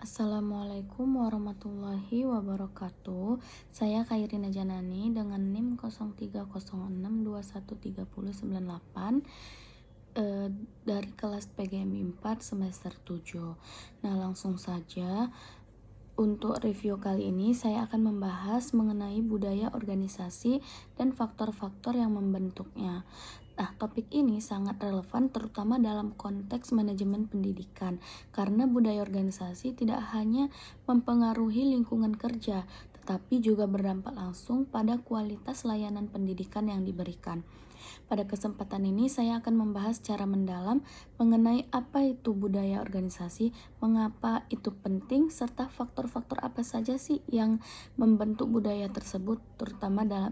Assalamualaikum warahmatullahi wabarakatuh. Saya Khairina Janani dengan NIM 0306213098 dari kelas PGMI 4 semester 7. Nah, langsung saja untuk review kali ini saya akan membahas mengenai budaya organisasi dan faktor-faktor yang membentuknya. Nah, topik ini sangat relevan terutama dalam konteks manajemen pendidikan karena budaya organisasi tidak hanya mempengaruhi lingkungan kerja, tetapi juga berdampak langsung pada kualitas layanan pendidikan yang diberikan. Pada kesempatan ini saya akan membahas secara mendalam mengenai apa itu budaya organisasi, mengapa itu penting, serta faktor-faktor apa saja sih yang membentuk budaya tersebut, terutama dalam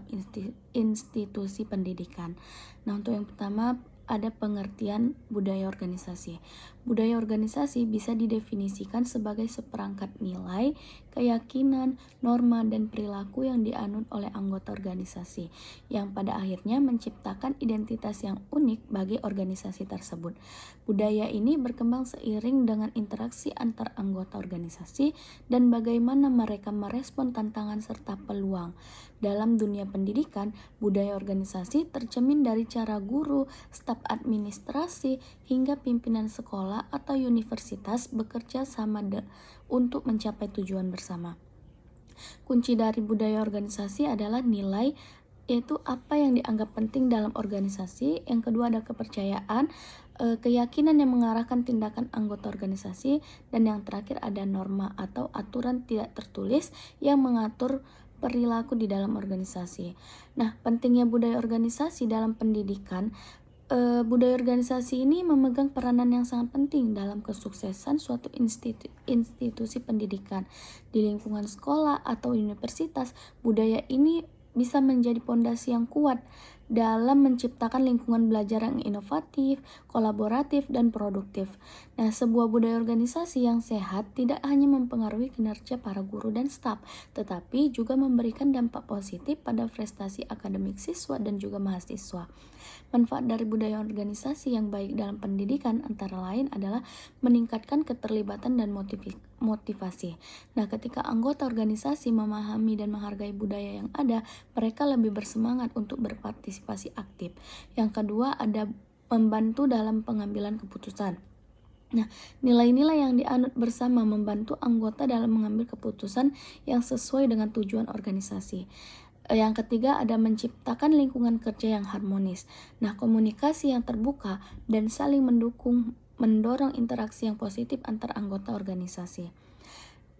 institusi pendidikan. Nah, untuk yang pertama ada pengertian budaya organisasi. Budaya organisasi bisa didefinisikan sebagai seperangkat nilai, keyakinan, norma, dan perilaku yang dianut oleh anggota organisasi, yang pada akhirnya menciptakan identitas yang unik bagi organisasi tersebut. Budaya ini berkembang seiring dengan interaksi antar anggota organisasi dan bagaimana mereka merespon tantangan serta peluang. Dalam dunia pendidikan, budaya organisasi tercermin dari cara guru, staf administrasi, hingga pimpinan sekolah atau universitas bekerja sama untuk mencapai tujuan bersama. Kunci dari budaya organisasi adalah nilai, yaitu apa yang dianggap penting dalam organisasi. Yang kedua ada kepercayaan, keyakinan yang mengarahkan tindakan anggota organisasi. Dan yang terakhir ada norma atau aturan tidak tertulis yang mengatur perilaku di dalam organisasi. Nah, pentingnya budaya organisasi dalam pendidikan. Budaya organisasi ini memegang peranan yang sangat penting dalam kesuksesan suatu institusi pendidikan. Di lingkungan sekolah atau universitas, budaya ini bisa menjadi pondasi yang kuat dalam menciptakan lingkungan belajar yang inovatif, kolaboratif, dan produktif. Nah, sebuah budaya organisasi yang sehat tidak hanya mempengaruhi kinerja para guru dan staf, tetapi juga memberikan dampak positif pada prestasi akademik siswa dan juga mahasiswa. Manfaat dari budaya organisasi yang baik dalam pendidikan antara lain adalah meningkatkan keterlibatan dan motivasi. Nah, ketika anggota organisasi memahami dan menghargai budaya yang ada, mereka lebih bersemangat untuk berpartisipasi aktif. Yang kedua ada membantu dalam pengambilan keputusan. Nah, nilai-nilai yang dianut bersama membantu anggota dalam mengambil keputusan yang sesuai dengan tujuan organisasi. Yang ketiga ada menciptakan lingkungan kerja yang harmonis. Nah, komunikasi yang terbuka dan saling mendorong interaksi yang positif antar anggota organisasi.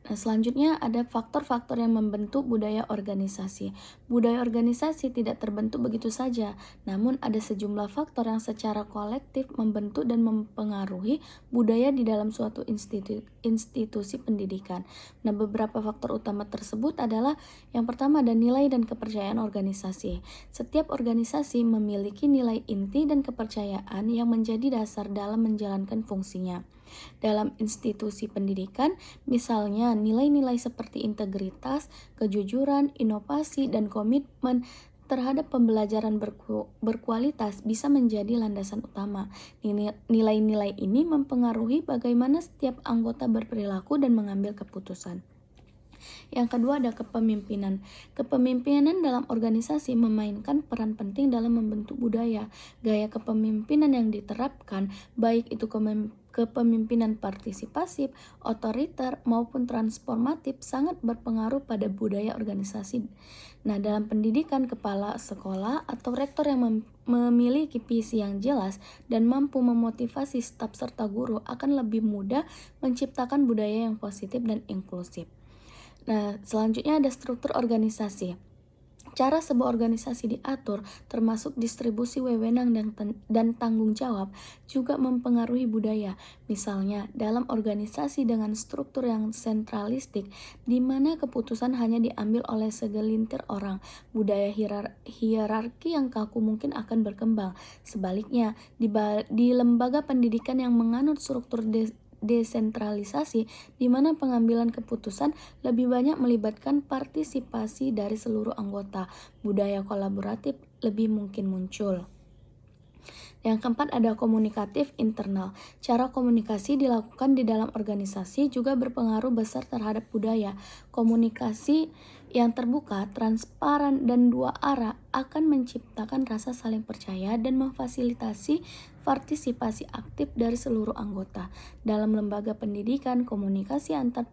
Nah, selanjutnya ada faktor-faktor yang membentuk budaya organisasi. Budaya organisasi tidak terbentuk begitu saja, namun ada sejumlah faktor yang secara kolektif membentuk dan mempengaruhi budaya di dalam suatu institusi pendidikan. Nah, beberapa faktor utama tersebut adalah yang pertama ada nilai dan kepercayaan organisasi. Setiap organisasi memiliki nilai inti dan kepercayaan yang menjadi dasar dalam menjalankan fungsinya. Dalam institusi pendidikan, misalnya nilai-nilai seperti integritas, kejujuran, inovasi, dan komitmen terhadap pembelajaran berkualitas bisa menjadi landasan utama. Nilai-nilai ini mempengaruhi bagaimana setiap anggota berperilaku dan mengambil keputusan. Yang kedua ada kepemimpinan. Kepemimpinan dalam organisasi memainkan peran penting dalam membentuk budaya. Gaya kepemimpinan yang diterapkan, baik itu kepemimpinan partisipatif, otoriter, maupun transformatif sangat berpengaruh pada budaya organisasi. Nah, dalam pendidikan, kepala sekolah atau rektor yang memiliki visi yang jelas dan mampu memotivasi staf serta guru akan lebih mudah menciptakan budaya yang positif dan inklusif. Nah, selanjutnya ada struktur organisasi. Cara sebuah organisasi diatur, termasuk distribusi wewenang dan tanggung jawab, juga mempengaruhi budaya. Misalnya, dalam organisasi dengan struktur yang sentralistik, di mana keputusan hanya diambil oleh segelintir orang, budaya hierarki yang kaku mungkin akan berkembang. Sebaliknya, di lembaga pendidikan yang menganut struktur desentralisasi, di mana pengambilan keputusan lebih banyak melibatkan partisipasi dari seluruh anggota, budaya kolaboratif lebih mungkin muncul. Yang keempat ada komunikatif internal. Cara komunikasi dilakukan di dalam organisasi juga berpengaruh besar terhadap budaya. Komunikasi yang terbuka, transparan, dan dua arah akan menciptakan rasa saling percaya dan memfasilitasi partisipasi aktif dari seluruh anggota. Dalam lembaga pendidikan, komunikasi antar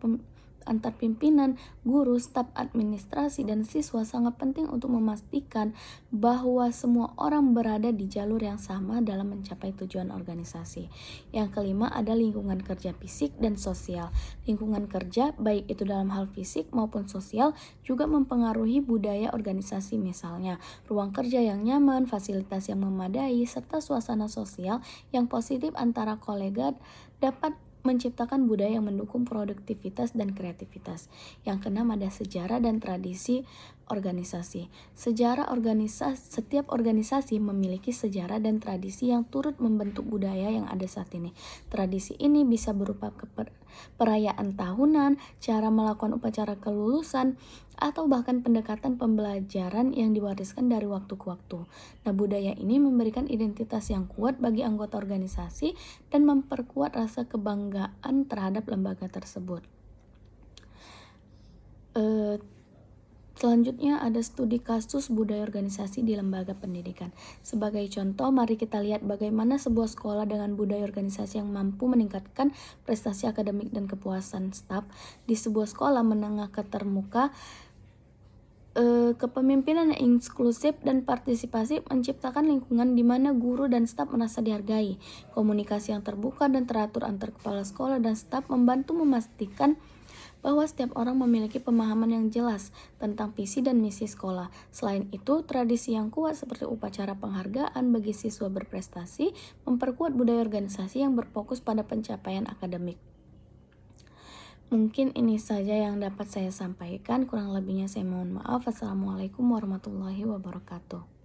pimpinan, guru, staf administrasi, dan siswa sangat penting untuk memastikan bahwa semua orang berada di jalur yang sama dalam mencapai tujuan organisasi. Yang kelima ada lingkungan kerja fisik dan sosial. Lingkungan kerja, baik itu dalam hal fisik maupun sosial, juga mempengaruhi budaya organisasi, misalnya ruang kerja yang nyaman, fasilitas yang memadai, serta suasana sosial yang positif antara kolega dapat menciptakan budaya yang mendukung produktivitas dan kreativitas. Yang keenam ada sejarah dan tradisi organisasi. Setiap organisasi memiliki sejarah dan tradisi yang turut membentuk budaya yang ada saat ini. Tradisi ini bisa berupa perayaan tahunan, cara melakukan upacara kelulusan, atau bahkan pendekatan pembelajaran yang diwariskan dari waktu ke waktu. Nah, budaya ini memberikan identitas yang kuat bagi anggota organisasi dan memperkuat rasa kebanggaan terhadap lembaga tersebut. Selanjutnya ada studi kasus budaya organisasi di lembaga pendidikan. Sebagai contoh, mari kita lihat bagaimana sebuah sekolah dengan budaya organisasi yang mampu meningkatkan prestasi akademik dan kepuasan staf. Di sebuah sekolah menengah ketermuka, kepemimpinan yang inklusif dan partisipasi menciptakan lingkungan di mana guru dan staf merasa dihargai. Komunikasi yang terbuka dan teratur antar kepala sekolah dan staf membantu memastikan bahwa setiap orang memiliki pemahaman yang jelas tentang visi dan misi sekolah. Selain itu, tradisi yang kuat seperti upacara penghargaan bagi siswa berprestasi memperkuat budaya organisasi yang berfokus pada pencapaian akademik. Mungkin ini saja yang dapat saya sampaikan, kurang lebihnya saya mohon maaf. Assalamualaikum warahmatullahi wabarakatuh.